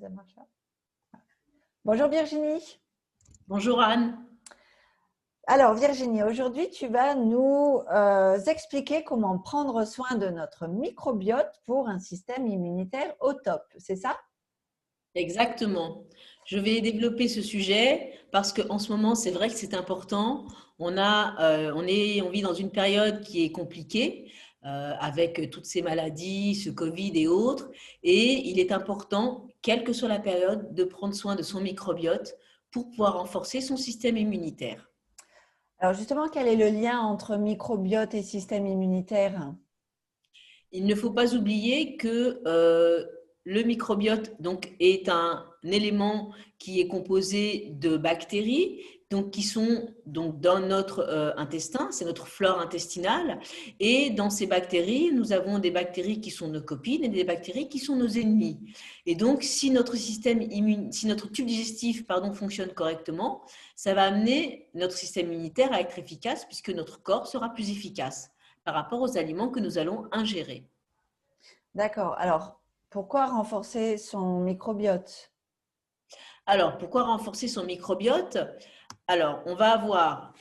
Ça marche pas. Bonjour Virginie. Bonjour Anne. Alors Virginie, aujourd'hui tu vas nous expliquer comment prendre soin de notre microbiote pour un système immunitaire au top, c'est ça? Exactement. Je vais développer ce sujet parce qu'en ce moment, c'est vrai que c'est important. On vit dans une période qui est compliquée avec toutes ces maladies, ce Covid et autres. Et il est important, quelle que soit la période, de prendre soin de son microbiote pour pouvoir renforcer son système immunitaire. Alors justement, quel est le lien entre microbiote et système immunitaire? Il ne faut pas oublier que le microbiote donc, est un élément qui est composé de bactéries donc, qui sont donc, dans notre intestin, c'est notre flore intestinale. Et dans ces bactéries, nous avons des bactéries qui sont nos copines et des bactéries qui sont nos ennemis. Et donc, si notre si notre tube digestif fonctionne correctement, ça va amener notre système immunitaire à être efficace puisque notre corps sera plus efficace par rapport aux aliments que nous allons ingérer. D'accord. Alors, pourquoi renforcer son microbiote? Alors, pourquoi renforcer son microbiote? Alors, on va avoir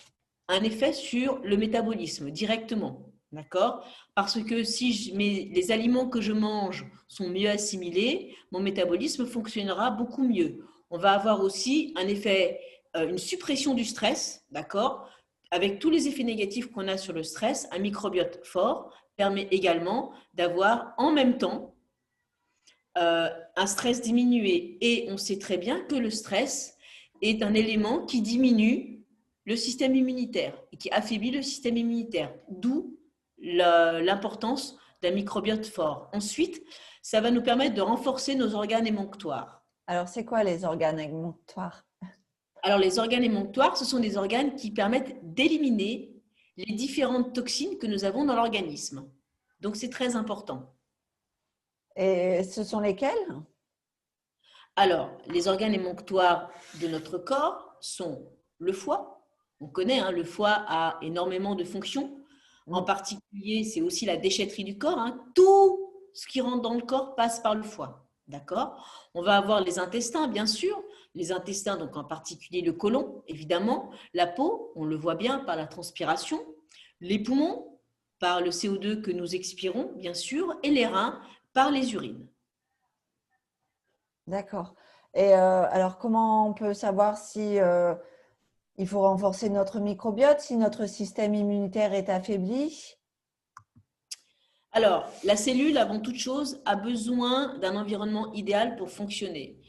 un effet sur le métabolisme directement, d'accord? Parce que si les aliments que je mange sont mieux assimilés, mon métabolisme fonctionnera beaucoup mieux. On va avoir aussi un effet, une suppression du stress, d'accord? Avec tous les effets négatifs qu'on a sur le stress, un microbiote fort permet également d'avoir en même temps un stress diminué. Et on sait très bien que le stress est un élément qui diminue le système immunitaire et qui affaiblit le système immunitaire, d'où l'importance d'un microbiote fort. Ensuite, ça va nous permettre de renforcer nos organes émonctoires. Alors, c'est quoi les organes émonctoires? Alors, les organes émonctoires, ce sont des organes qui permettent d'éliminer les différentes toxines que nous avons dans l'organisme. Donc, c'est très important. Et ce sont lesquels? Alors, les organes émonctoires de notre corps sont le foie. On connaît, hein, le foie a énormément de fonctions. En particulier, c'est aussi la déchetterie du corps, hein. Tout ce qui rentre dans le corps passe par le foie. D'accord? On va avoir les intestins, bien sûr. Les intestins, donc en particulier le côlon, évidemment. La peau, on le voit bien par la transpiration. Les poumons, par le CO2 que nous expirons, bien sûr. Et les reins, par les urines. D'accord. Et alors, comment on peut savoir si il faut renforcer notre microbiote, si notre système immunitaire est affaibli? Alors, la cellule, avant toute chose, a besoin d'un environnement idéal pour fonctionner.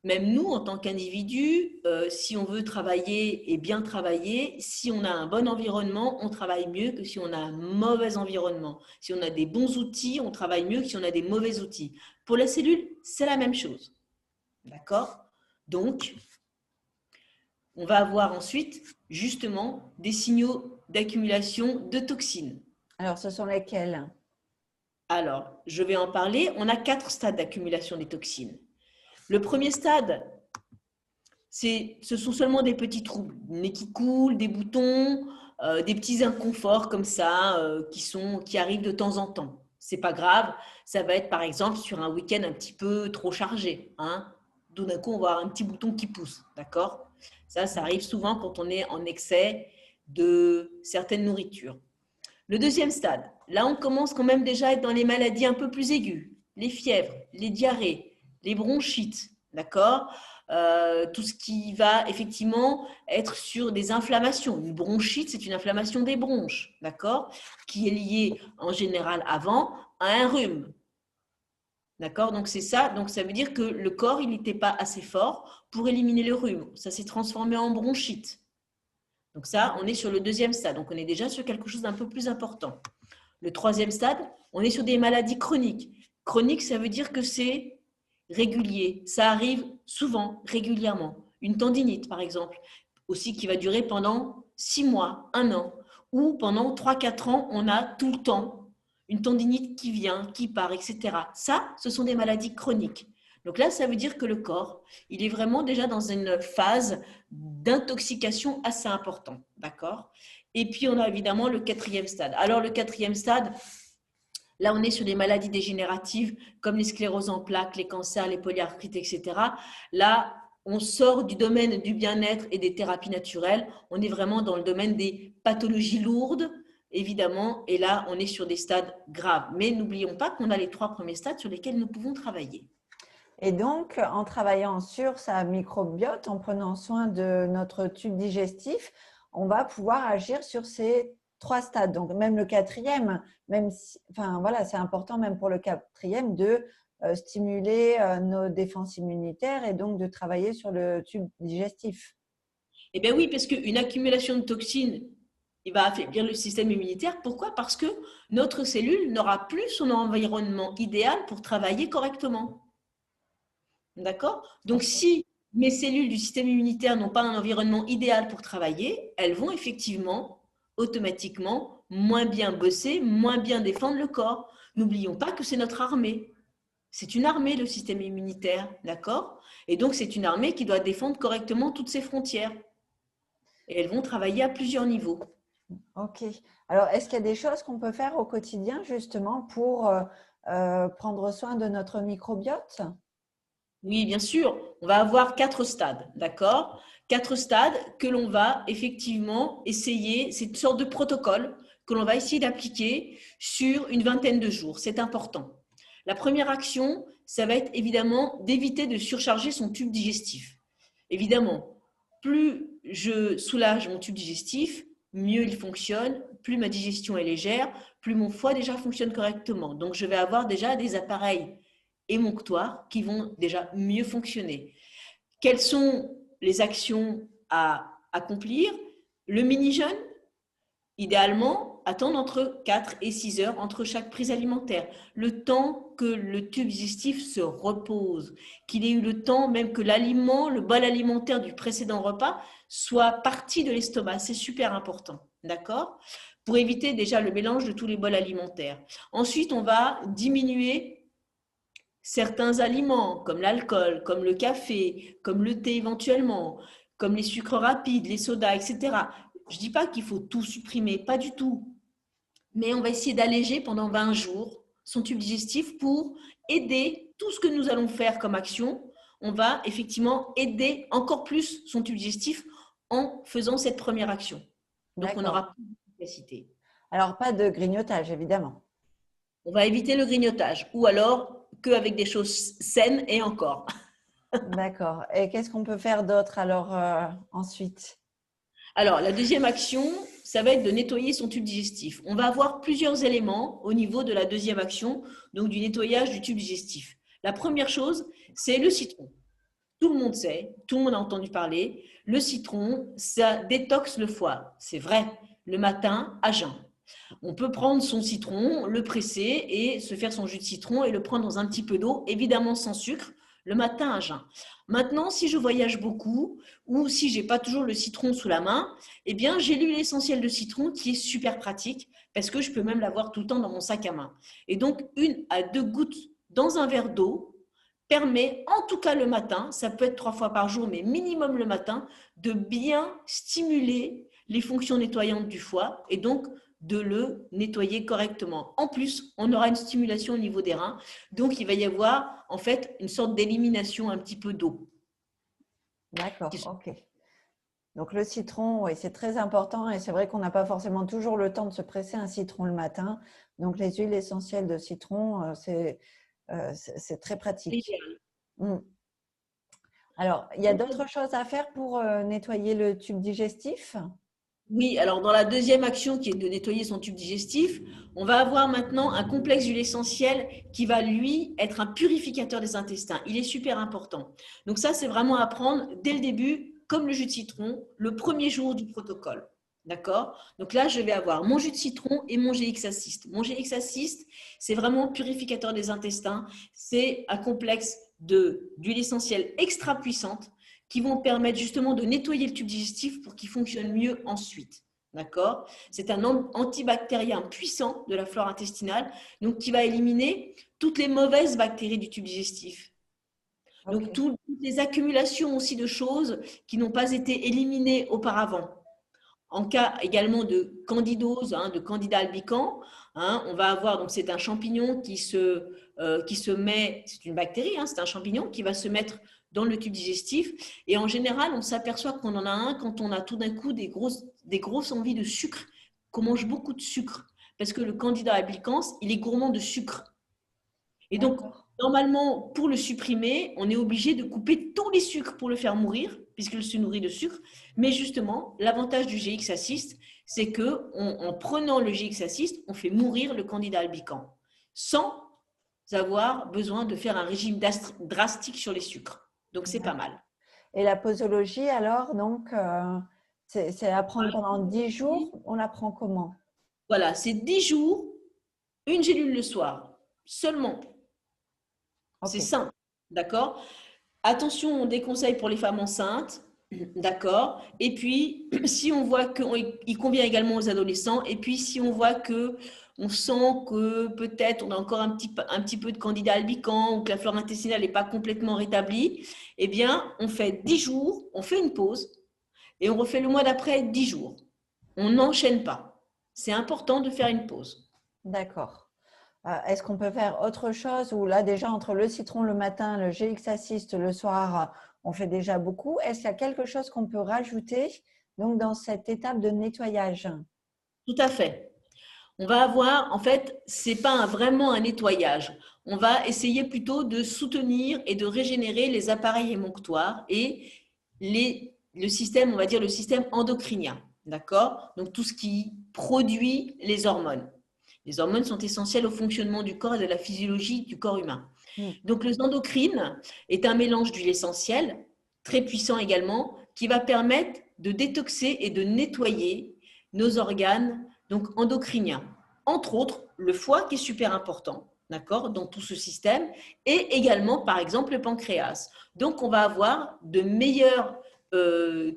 Même nous, en tant qu'individus, si on veut travailler et bien travailler, si on a un bon environnement, on travaille mieux que si on a un mauvais environnement. Si on a des bons outils, on travaille mieux que si on a des mauvais outils. Pour la cellule, c'est la même chose. D'accord? Donc, on va avoir ensuite, justement, des signaux d'accumulation de toxines. Alors, ce sont lesquels? Alors, je vais en parler. On a 4 stades d'accumulation des toxines. Le premier stade, ce sont seulement des petits troubles, le nez qui coule, des boutons, des petits inconforts comme ça qui arrivent de temps en temps. C'est pas grave. Ça va être par exemple sur un week-end un petit peu trop chargé, hein. Tout d'un coup, on va avoir un petit bouton qui pousse, d'accord? Ça arrive souvent quand on est en excès de certaines nourritures. Le deuxième stade, là on commence quand même déjà à être dans les maladies un peu plus aiguës, les fièvres, les diarrhées, les bronchites, d'accord? Tout ce qui va effectivement être sur des inflammations. Une bronchite, c'est une inflammation des bronches, d'accord? Qui est liée en général avant à un rhume. D'accord? Donc c'est ça. Donc ça veut dire que le corps, il n'était pas assez fort pour éliminer le rhume. Ça s'est transformé en bronchite. Donc ça, on est sur le deuxième stade. Donc on est déjà sur quelque chose d'un peu plus important. Le troisième stade, on est sur des maladies chroniques. Chronique, ça veut dire que c'est régulier. Ça arrive souvent, régulièrement. Une tendinite, par exemple, aussi qui va durer pendant 6 mois, 1 an. Ou pendant 3-4 ans, on a tout le temps une tendinite qui vient, qui part, etc. Ça, ce sont des maladies chroniques. Donc là, ça veut dire que le corps, il est vraiment déjà dans une phase d'intoxication assez importante. D'accord? Et puis, on a évidemment le quatrième stade. Alors, le quatrième stade, Là, on est sur des maladies dégénératives comme les scléroses en plaques, les cancers, les polyarthrites, etc. Là, on sort du domaine du bien-être et des thérapies naturelles. On est vraiment dans le domaine des pathologies lourdes, évidemment. Et là, on est sur des stades graves. Mais n'oublions pas qu'on a les 3 premiers stades sur lesquels nous pouvons travailler. Et donc, en travaillant sur sa microbiote, en prenant soin de notre tube digestif, on va pouvoir agir sur ces 3 stades. Donc, même le quatrième, même si, enfin voilà, c'est important même pour le quatrième de stimuler nos défenses immunitaires et donc de travailler sur le tube digestif. Eh bien oui, parce qu'une accumulation de toxines, il va affaiblir le système immunitaire. Pourquoi? Parce que notre cellule n'aura plus son environnement idéal pour travailler correctement. D'accord? Donc, si mes cellules du système immunitaire n'ont pas un environnement idéal pour travailler, elles vont effectivement, automatiquement, moins bien bosser, moins bien défendre le corps. N'oublions pas que c'est notre armée. C'est une armée, le système immunitaire, d'accord? Et donc, c'est une armée qui doit défendre correctement toutes ses frontières. Et elles vont travailler à plusieurs niveaux. Ok. Alors, est-ce qu'il y a des choses qu'on peut faire au quotidien justement pour prendre soin de notre microbiote? Oui, bien sûr, on va avoir 4 stades, d'accord? 4 stades que l'on va effectivement essayer, c'est une sorte de protocole que l'on va essayer d'appliquer sur une vingtaine de jours. C'est important. La première action, ça va être évidemment d'éviter de surcharger son tube digestif. Évidemment, plus je soulage mon tube digestif, mieux il fonctionne, plus ma digestion est légère, plus mon foie déjà fonctionne correctement. Donc, je vais avoir déjà des appareils émonctoires qui vont déjà mieux fonctionner. Quelles sont les actions à accomplir? Le mini-jeûne, idéalement, attendre entre 4 et 6 heures entre chaque prise alimentaire. Le temps que le tube digestif se repose, qu'il ait eu le temps même que l'aliment, le bol alimentaire du précédent repas soit parti de l'estomac. C'est super important, d'accord? Pour éviter déjà le mélange de tous les bols alimentaires. Ensuite, on va diminuer certains aliments, comme l'alcool, comme le café, comme le thé éventuellement, comme les sucres rapides, les sodas, etc. Je ne dis pas qu'il faut tout supprimer, pas du tout. Mais on va essayer d'alléger pendant 20 jours son tube digestif pour aider tout ce que nous allons faire comme action. On va effectivement aider encore plus son tube digestif en faisant cette première action. Donc, on aura plus d'efficacité. Alors, pas de grignotage, évidemment. On va éviter le grignotage ou alors qu'avec des choses saines et encore. D'accord. Et qu'est-ce qu'on peut faire d'autre alors ensuite? Alors, la deuxième action, ça va être de nettoyer son tube digestif. On va avoir plusieurs éléments au niveau de la deuxième action, donc du nettoyage du tube digestif. La première chose, c'est le citron. Tout le monde sait, tout le monde a entendu parler, le citron, ça détoxe le foie. C'est vrai, le matin à jeun. On peut prendre son citron, le presser et se faire son jus de citron et le prendre dans un petit peu d'eau, évidemment sans sucre, le matin à jeun. Maintenant, si je voyage beaucoup ou si je n'ai pas toujours le citron sous la main, eh bien, j'ai l'huile essentielle de citron qui est super pratique parce que je peux même l'avoir tout le temps dans mon sac à main. Et donc, 1 à 2 gouttes dans un verre d'eau permet, en tout cas le matin, ça peut être 3 fois par jour, mais minimum le matin, de bien stimuler les fonctions nettoyantes du foie et donc de le nettoyer correctement. En plus, on aura une stimulation au niveau des reins, donc il va y avoir en fait une sorte d'élimination un petit peu d'eau. D'accord, ok. Donc le citron, oui, c'est très important et c'est vrai qu'on n'a pas forcément toujours le temps de se presser un citron le matin. Donc les huiles essentielles de citron, c'est très pratique. Alors, il y a d'autres choses à faire pour nettoyer le tube digestif? Oui, alors dans la deuxième action qui est de nettoyer son tube digestif, on va avoir maintenant un complexe d'huile essentielle qui va, lui, être un purificateur des intestins. Il est super important. Donc ça, c'est vraiment à prendre dès le début, comme le jus de citron, le premier jour du protocole. D'accord? Donc là, je vais avoir mon jus de citron et mon GX Assist. Mon GX Assist, c'est vraiment purificateur des intestins. C'est un complexe d'huile essentielle extra puissante qui vont permettre justement de nettoyer le tube digestif pour qu'il fonctionne mieux ensuite. D'accord? C'est un antibactérien puissant de la flore intestinale, donc qui va éliminer toutes les mauvaises bactéries du tube digestif. Donc, toutes les accumulations aussi de choses qui n'ont pas été éliminées auparavant. En cas également de candidose, de candida albicans, on va avoir, donc c'est un champignon qui se met, c'est une bactérie, c'est un champignon qui va se mettre dans le tube digestif. Et en général, on s'aperçoit qu'on en a un quand on a tout d'un coup des grosses envies de sucre, qu'on mange beaucoup de sucre. Parce que le candida albicans, il est gourmand de sucre. Et donc, normalement, pour le supprimer, on est obligé de couper tous les sucres pour le faire mourir, puisqu'il se nourrit de sucre. Mais justement, l'avantage du GX Assist, c'est qu'en prenant le GX Assist, on fait mourir le candida albicans sans avoir besoin de faire un régime drastique sur les sucres. Donc, c'est pas mal. Et la posologie, alors, donc, c'est à prendre pendant 10 jours. On la prend comment? Voilà, c'est 10 jours, une gélule le soir, seulement. C'est simple, d'accord? Attention, on déconseille pour les femmes enceintes, d'accord? Et puis, si on voit qu'il convient également aux adolescents, et puis si on voit on sent que peut-être on a encore un petit peu de candida albicans ou que la flore intestinale n'est pas complètement rétablie, eh bien, on fait 10 jours, on fait une pause et on refait le mois d'après 10 jours. On n'enchaîne pas. C'est important de faire une pause. D'accord. Est-ce qu'on peut faire autre chose ou là déjà entre le citron le matin, le GX Assist le soir, on fait déjà beaucoup. Est-ce qu'il y a quelque chose qu'on peut rajouter donc dans cette étape de nettoyage? Tout à fait. On va avoir, en fait, ce n'est pas vraiment un nettoyage. On va essayer plutôt de soutenir et de régénérer les appareils émonctoires et le système, on va dire le système endocrinien. D'accord? Donc, tout ce qui produit les hormones. Les hormones sont essentielles au fonctionnement du corps et de la physiologie du corps humain. Donc, les endocrines est un mélange d'huile essentielle, très puissant également, qui va permettre de détoxer et de nettoyer nos organes donc endocriniens. Entre autres, le foie qui est super important, d'accord, dans tout ce système, et également, par exemple, le pancréas. Donc, on va avoir de meilleures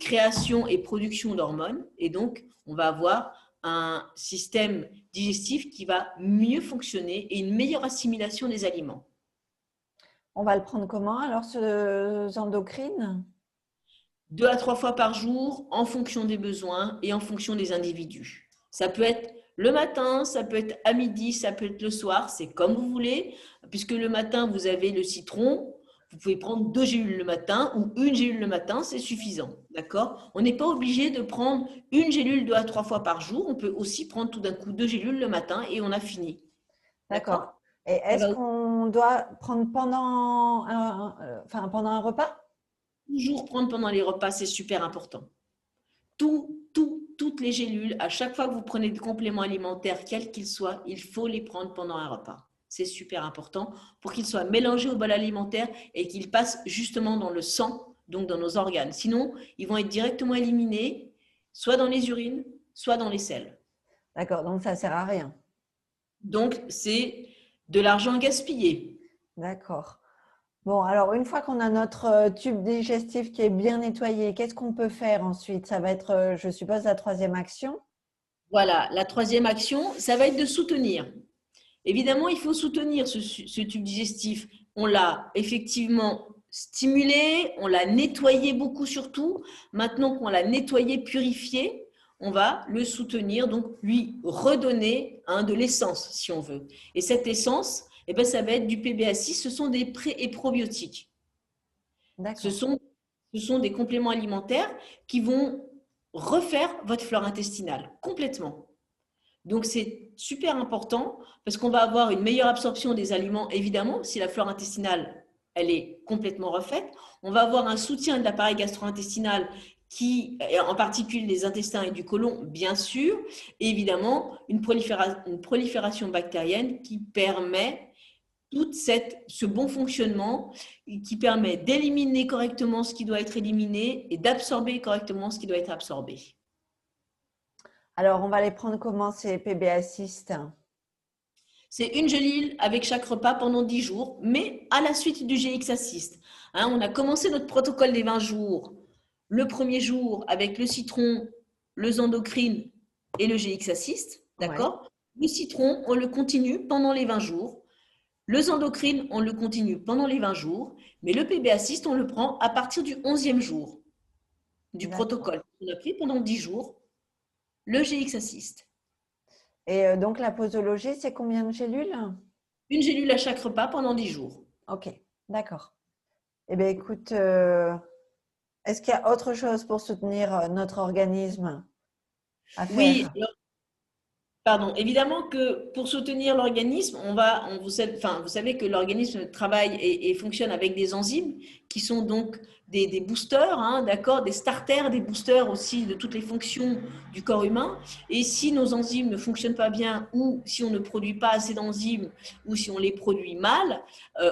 créations et productions d'hormones, et donc, on va avoir un système digestif qui va mieux fonctionner et une meilleure assimilation des aliments. On va le prendre comment alors, ces endocrines? 2 à 3 fois par jour en fonction des besoins et en fonction des individus. Ça peut être le matin, ça peut être à midi, ça peut être le soir, c'est comme vous voulez. Puisque le matin, vous avez le citron, vous pouvez prendre 2 gélules le matin ou une gélule le matin, c'est suffisant. D'accord? On n'est pas obligé de prendre une gélule 2 à 3 fois par jour. On peut aussi prendre tout d'un coup 2 gélules le matin et on a fini. D'accord. Et est-ce qu'on doit prendre pendant un repas? Toujours prendre pendant les repas, c'est super important. Toutes les gélules, à chaque fois que vous prenez des compléments alimentaires, quels qu'ils soient, il faut les prendre pendant un repas. C'est super important pour qu'ils soient mélangés au bol alimentaire et qu'ils passent justement dans le sang, donc dans nos organes. Sinon, ils vont être directement éliminés, soit dans les urines, soit dans les selles. D'accord, donc ça ne sert à rien. Donc, c'est de l'argent gaspillé. D'accord. Bon, alors une fois qu'on a notre tube digestif qui est bien nettoyé, qu'est-ce qu'on peut faire ensuite? Ça va être, je suppose, la troisième action. Voilà, la troisième action, ça va être de soutenir. Évidemment, il faut soutenir ce tube digestif. On l'a effectivement stimulé, on l'a nettoyé beaucoup surtout. Maintenant qu'on l'a nettoyé, purifié, on va le soutenir, donc lui redonner de l'essence si on veut. Et cette essence, ça va être du PBA6, ce sont des pré- et probiotiques. Ce sont des compléments alimentaires qui vont refaire votre flore intestinale complètement. Donc, c'est super important parce qu'on va avoir une meilleure absorption des aliments, évidemment, si la flore intestinale, elle est complètement refaite. On va avoir un soutien de l'appareil gastro-intestinal qui, en particulier des intestins et du côlon, bien sûr, et évidemment, une prolifération bactérienne qui permet ce bon fonctionnement, qui permet d'éliminer correctement ce qui doit être éliminé et d'absorber correctement ce qui doit être absorbé. Alors, on va les prendre comment ces PB Assist? C'est une gélule avec chaque repas pendant 10 jours, mais à la suite du GX Assist. On a commencé notre protocole des 20 jours. Le premier jour avec le citron, le endocrine et le GX Assist. D'accord? Le citron, on le continue pendant les 20 jours. Le endocrine, on le continue pendant les 20 jours. Mais le PB Assist, on le prend à partir du 11e jour du protocole. On a pris pendant 10 jours. le GX Assist. Et donc, la posologie, c'est combien de gélules? Une gélule à chaque repas pendant 10 jours. Ok, d'accord. Eh bien, écoute, est-ce qu'il y a autre chose pour soutenir notre organisme à Oui, faire? pardon. Évidemment que pour soutenir l'organisme, vous savez que l'organisme travaille et fonctionne avec des enzymes qui sont donc des boosters, hein, d'accord, des starters, des boosters aussi de toutes les fonctions du corps humain. Et si nos enzymes ne fonctionnent pas bien ou si on ne produit pas assez d'enzymes ou si on les produit mal,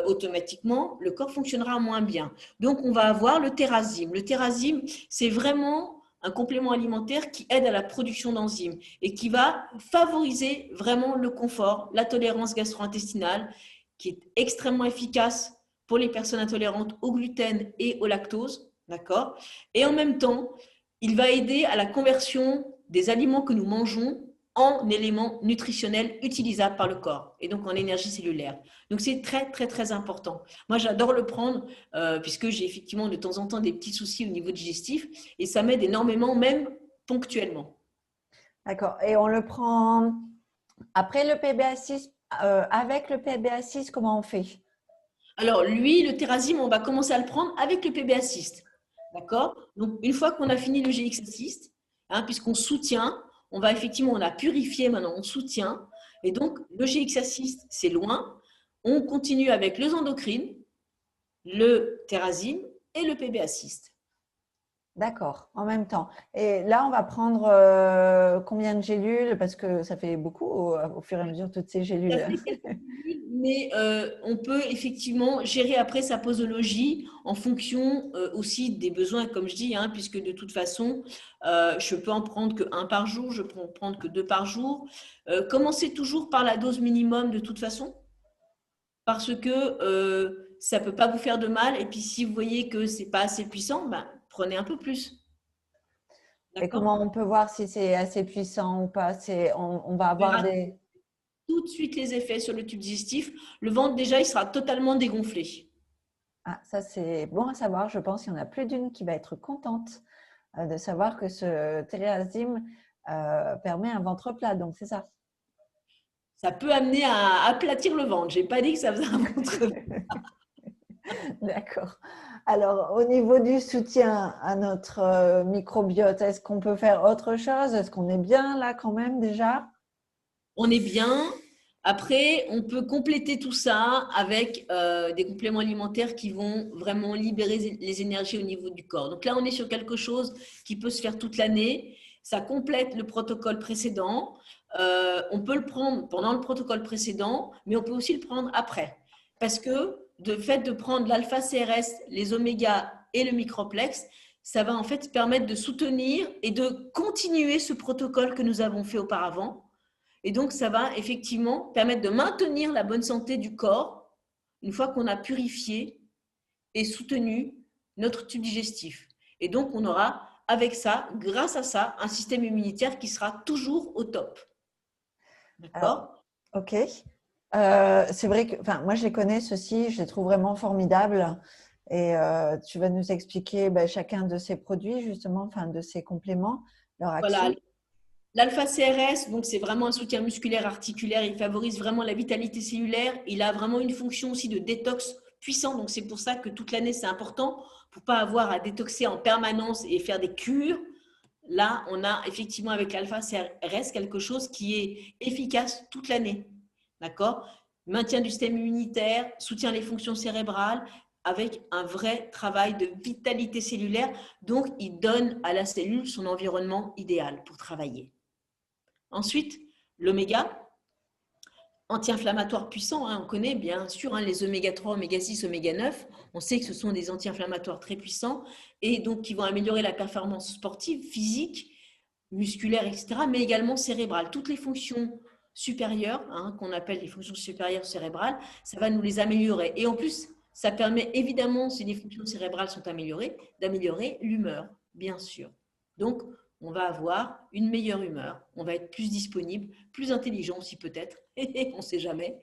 automatiquement, le corps fonctionnera moins bien. Donc, on va avoir le Terrazyme. Le Terrazyme, c'est vraiment un complément alimentaire qui aide à la production d'enzymes et qui va favoriser vraiment le confort, la tolérance gastro-intestinale, qui est extrêmement efficace pour les personnes intolérantes au gluten et au lactose, d'accord? Et en même temps, il va aider à la conversion des aliments que nous mangeons en éléments nutritionnels utilisables par le corps et donc en énergie cellulaire. Donc c'est très très très important. Moi j'adore le prendre puisque j'ai effectivement de temps en temps des petits soucis au niveau digestif et ça m'aide énormément même ponctuellement. D'accord. Et on le prend après le PBA6, avec le PBA6, comment on fait? Alors, lui, le Terrazyme, on va commencer à le prendre avec le PB Assist. D'accord? Donc, une fois qu'on a fini le GX Assist, hein, puisqu'on soutient, on va effectivement, on a purifié, maintenant on soutient. Et donc, le GX Assist, c'est loin. On continue avec les endocrines, le Terrazyme et le PB Assist. D'accord, en même temps. Et là, on va prendre combien de gélules? Parce que ça fait beaucoup au fur et à mesure, toutes ces Ça gélules. fait quelques minutes, mais on peut effectivement gérer après sa posologie en fonction aussi des besoins, comme je dis, hein, puisque de toute façon, je peux en prendre que un par jour, je peux en prendre que deux par jour. Commencez toujours par la dose minimum de toute façon, parce que ça ne peut pas vous faire de mal. Et puis si vous voyez que ce n'est pas assez puissant, ben, prenez un peu plus. Et D'accord? comment on peut voir si c'est assez puissant ou pas? On va avoir des… Tout de suite les effets sur le tube digestif. Le ventre, déjà, il sera totalement dégonflé. Ah, ça, c'est bon à savoir. Je pense qu'il y en a plus d'une qui va être contente de savoir que ce Téréazyme permet un ventre plat. Donc, c'est ça. Ça peut amener à aplatir le ventre. Je n'ai pas dit que ça faisait un ventre. D'accord. Alors, au niveau du soutien à notre microbiote, est-ce qu'on peut faire autre chose? Est-ce qu'on est bien là quand même déjà? On est bien. Après, on peut compléter tout ça avec des compléments alimentaires qui vont vraiment libérer les énergies au niveau du corps. Donc là, on est sur quelque chose qui peut se faire toute l'année. Ça complète le protocole précédent. On peut le prendre pendant le protocole précédent, mais on peut aussi le prendre après. Parce que de fait de prendre l'alpha-CRS, les omégas et le microplex, ça va en fait permettre de soutenir et de continuer ce protocole que nous avons fait auparavant. Et donc, ça va effectivement permettre de maintenir la bonne santé du corps une fois qu'on a purifié et soutenu notre tube digestif. Et donc, on aura avec ça, grâce à ça, un système immunitaire qui sera toujours au top. Alors, D'accord? ok. C'est vrai que, enfin, moi je les connais, ceux-ci, je les trouve vraiment formidables. Et tu vas nous expliquer chacun de ces produits, justement, enfin, de ces compléments, leur Voilà. action. L'alpha-CRS, donc c'est vraiment un soutien musculaire articulaire. Il favorise vraiment la vitalité cellulaire. Il a vraiment une fonction aussi de détox puissant. Donc c'est pour ça que toute l'année, c'est important pour ne pas avoir à détoxer en permanence et faire des cures. Là, on a effectivement avec l'alpha-CRS quelque chose qui est efficace toute l'année. D'accord? Maintien du système immunitaire, soutient les fonctions cérébrales avec un vrai travail de vitalité cellulaire. Donc, il donne à la cellule son environnement idéal pour travailler. Ensuite, l'oméga, anti-inflammatoire puissant, hein, on connaît bien sûr hein, les oméga 3, oméga 6, oméga 9. On sait que ce sont des anti-inflammatoires très puissants et donc qui vont améliorer la performance sportive, physique, musculaire, etc., mais également cérébrale. Toutes les fonctions supérieures, hein, qu'on appelle les fonctions supérieures cérébrales, ça va nous les améliorer. Et en plus, ça permet évidemment, si les fonctions cérébrales sont améliorées, d'améliorer l'humeur, bien sûr. Donc, on va avoir une meilleure humeur, on va être plus disponible, plus intelligent aussi peut-être, on ne sait jamais.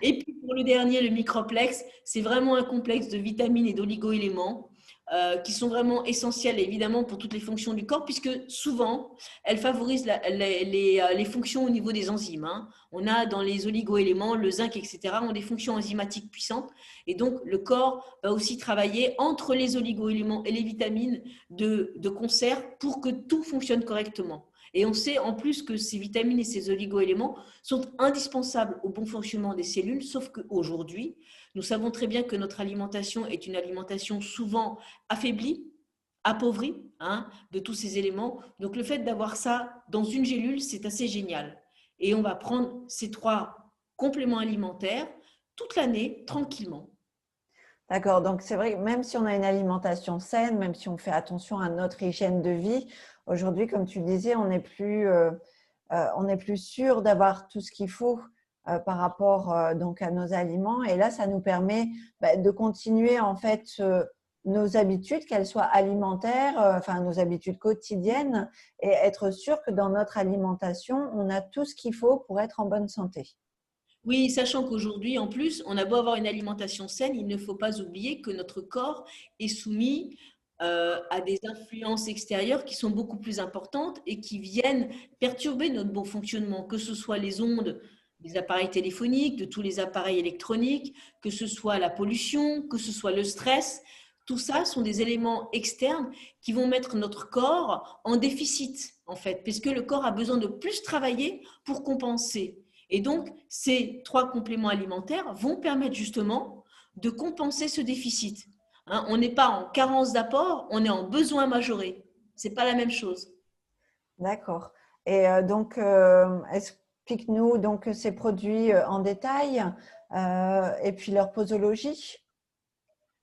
Et puis pour le dernier, le microplex, c'est vraiment un complexe de vitamines et d'oligo-éléments qui sont vraiment essentielles évidemment pour toutes les fonctions du corps, puisque souvent elles favorisent les fonctions au niveau des enzymes, hein. On a dans les oligo-éléments, le zinc, etc., ont des fonctions enzymatiques puissantes, et donc le corps va aussi travailler entre les oligo-éléments et les vitamines de concert pour que tout fonctionne correctement. Et on sait en plus que ces vitamines et ces oligo-éléments sont indispensables au bon fonctionnement des cellules, sauf qu'aujourd'hui, nous savons très bien que notre alimentation est une alimentation souvent affaiblie, appauvrie, hein, de tous ces éléments. Donc le fait d'avoir ça dans une gélule, c'est assez génial. Et on va prendre ces 3 compléments alimentaires toute l'année, tranquillement. D'accord, donc c'est vrai que même si on a une alimentation saine, même si on fait attention à notre hygiène de vie, aujourd'hui, comme tu disais, on n'est plus sûr d'avoir tout ce qu'il faut par rapport donc à nos aliments. Et là, ça nous permet de continuer en fait nos habitudes, qu'elles soient alimentaires, enfin nos habitudes quotidiennes, et être sûr que dans notre alimentation, on a tout ce qu'il faut pour être en bonne santé. Oui, sachant qu'aujourd'hui, en plus, on a beau avoir une alimentation saine, il ne faut pas oublier que notre corps est soumis à des influences extérieures qui sont beaucoup plus importantes et qui viennent perturber notre bon fonctionnement, que ce soit les ondes des appareils téléphoniques, de tous les appareils électroniques, que ce soit la pollution, que ce soit le stress. Tout ça sont des éléments externes qui vont mettre notre corps en déficit, en fait, puisque le corps a besoin de plus travailler pour compenser. Et donc, ces 3 compléments alimentaires vont permettre justement de compenser ce déficit. Hein, on n'est pas en carence d'apport, on est en besoin majoré. Ce n'est pas la même chose. D'accord. Et donc, explique-nous donc ces produits en détail et puis leur posologie.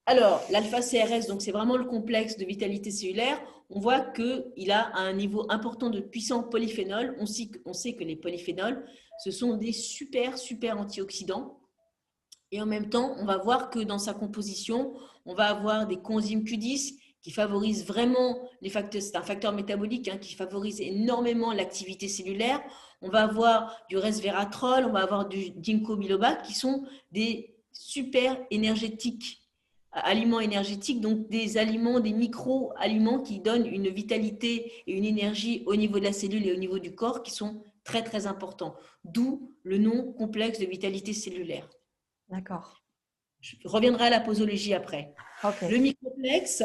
Alors, l'alpha-CRS, donc c'est vraiment le complexe de vitalité cellulaire. On voit qu'il a un niveau important de puissants polyphénols. On sait que les polyphénols, ce sont des super, super antioxydants. Et en même temps, on va voir que dans sa composition, on va avoir des coenzymes Q10 qui favorisent vraiment les facteurs, c'est un facteur métabolique, hein, qui favorise énormément l'activité cellulaire. On va avoir du resveratrol, on va avoir du ginkgo biloba qui sont des super énergétiques, aliments énergétiques, donc des aliments, des micro-aliments qui donnent une vitalité et une énergie au niveau de la cellule et au niveau du corps qui sont très très importants. D'où le nom complexe de vitalité cellulaire. D'accord. Je reviendrai à la posologie après. OK. Le microplexe,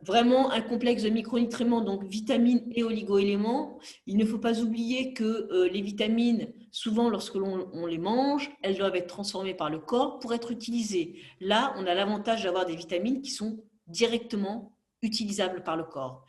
vraiment un complexe de micronutriments, donc vitamines et oligoéléments. Il ne faut pas oublier que les vitamines, souvent lorsque l'on les mange, elles doivent être transformées par le corps pour être utilisées. Là, on a l'avantage d'avoir des vitamines qui sont directement utilisables par le corps.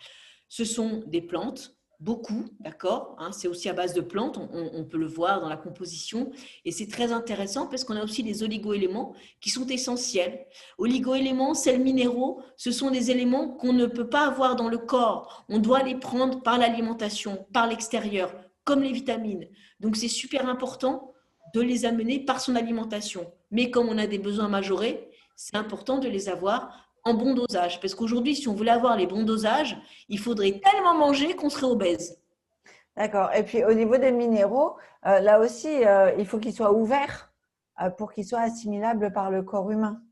Ce sont des plantes, beaucoup, d'accord, hein, c'est aussi à base de plantes, on peut le voir dans la composition, et c'est très intéressant parce qu'on a aussi des oligoéléments qui sont essentiels. Oligoéléments, sels minéraux, ce sont des éléments qu'on ne peut pas avoir dans le corps, on doit les prendre par l'alimentation, par l'extérieur, comme les vitamines. Donc c'est super important de les amener par son alimentation. Mais comme on a des besoins majorés, c'est important de les avoir en bon dosage. Parce qu'aujourd'hui, si on voulait avoir les bons dosages, il faudrait tellement manger qu'on serait obèse. D'accord. Et puis au niveau des minéraux, là aussi, il faut qu'ils soient ouverts pour qu'ils soient assimilables par le corps humain.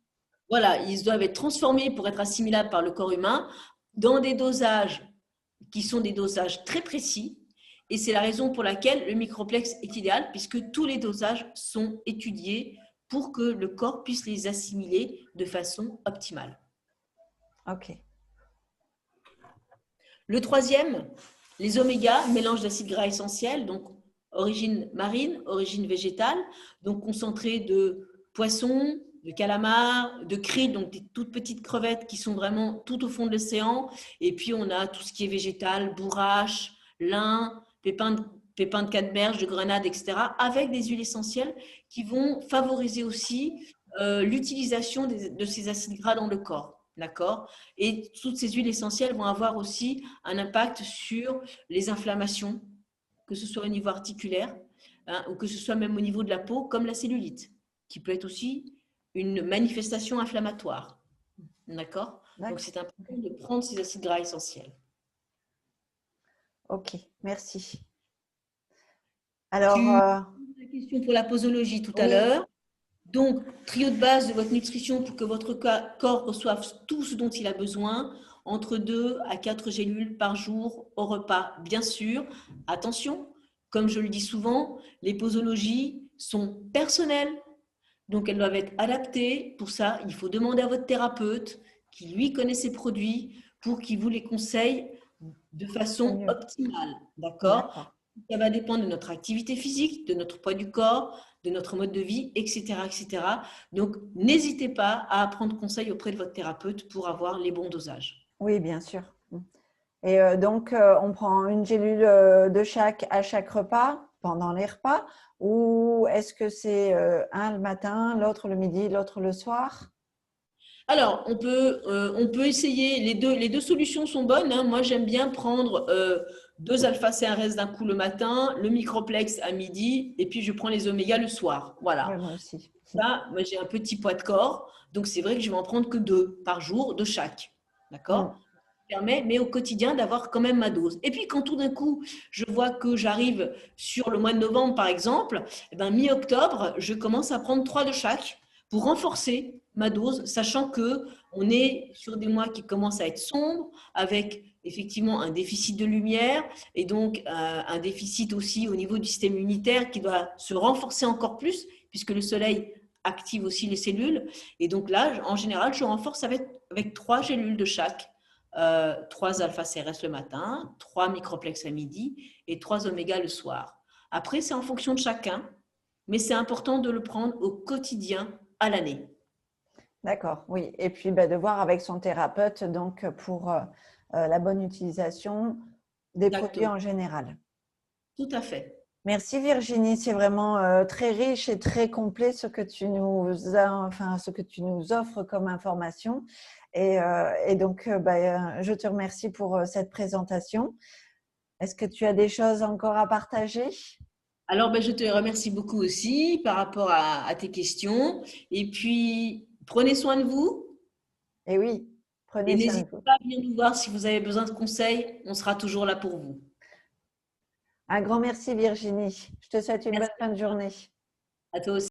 Voilà, ils doivent être transformés pour être assimilables par le corps humain dans des dosages qui sont des dosages très précis. Et c'est la raison pour laquelle le microplexe est idéal, puisque tous les dosages sont étudiés pour que le corps puisse les assimiler de façon optimale. OK. Le troisième, les omégas, mélange d'acides gras essentiels, donc origine marine, origine végétale, donc concentré de poissons, de calamars, de krill, donc des toutes petites crevettes qui sont vraiment tout au fond de l'océan. Et puis on a tout ce qui est végétal, bourrache, lin, pépins de canneberge, de grenade, etc., avec des huiles essentielles qui vont favoriser aussi l'utilisation de ces acides gras dans le corps. D'accord? Et toutes ces huiles essentielles vont avoir aussi un impact sur les inflammations, que ce soit au niveau articulaire, hein, ou que ce soit même au niveau de la peau, comme la cellulite, qui peut être aussi une manifestation inflammatoire. D'accord? Donc, c'est important de prendre ces acides gras essentiels. OK, merci. Tu Alors, as une question pour la posologie tout à oui, l'heure. Donc, trio de base de votre nutrition pour que votre corps reçoive tout ce dont il a besoin, entre 2 à 4 gélules par jour au repas. Bien sûr, attention, comme je le dis souvent, les posologies sont personnelles, donc elles doivent être adaptées. Pour ça, il faut demander à votre thérapeute qui, lui, connaît ses produits pour qu'il vous les conseille de Au façon mieux. optimale. D'accord? D'accord. Ça va dépendre de notre activité physique, de notre poids du corps, de notre mode de vie, etc., etc. Donc, n'hésitez pas à prendre conseil auprès de votre thérapeute pour avoir les bons dosages. Oui, bien sûr. Et donc, on prend une gélule de chaque à chaque repas, pendant les repas, ou est-ce que c'est un le matin, l'autre le midi, l'autre le soir? Alors, on peut essayer, les deux solutions sont bonnes, hein. Moi, j'aime bien prendre 2 alpha-CRS d'un coup le matin, le microplex à midi, et puis je prends les oméga le soir. Oui, Voilà. moi aussi. Là, moi, j'ai un petit poids de corps, donc c'est vrai que je vais en prendre que 2 par jour de chaque. Mm. D'accord? Permet, mais au quotidien, d'avoir quand même ma dose. Et puis, quand tout d'un coup, je vois que j'arrive sur le mois de novembre, par exemple, eh ben, mi-octobre, je commence à prendre 3 de chaque pour renforcer ma dose, sachant que on est sur des mois qui commencent à être sombres, avec effectivement un déficit de lumière et donc un déficit aussi au niveau du système immunitaire qui doit se renforcer encore plus, puisque le soleil active aussi les cellules. Et donc là, en général, je renforce avec 3 gélules de chaque. 3 alpha-CRS le matin, 3 microplex à midi et 3 oméga le soir. Après, c'est en fonction de chacun, mais c'est important de le prendre au quotidien à l'année. D'accord, oui. Et puis, de voir avec son thérapeute donc, pour la bonne utilisation des produits Exactement. en général. Tout à fait. Merci Virginie, c'est vraiment très riche et très complet ce que tu ce que tu nous offres comme information. Et donc, je te remercie pour cette présentation. Est-ce que tu as des choses encore à partager? Alors, ben, je te remercie beaucoup aussi par rapport à tes questions. Et puis, prenez soin de vous Et oui, et prenez soin de n'hésitez vous. pas à venir nous voir si vous avez besoin de conseils. On sera toujours là pour vous. Un grand merci Virginie. Je te souhaite une bonne Merci fin de journée. à toi aussi.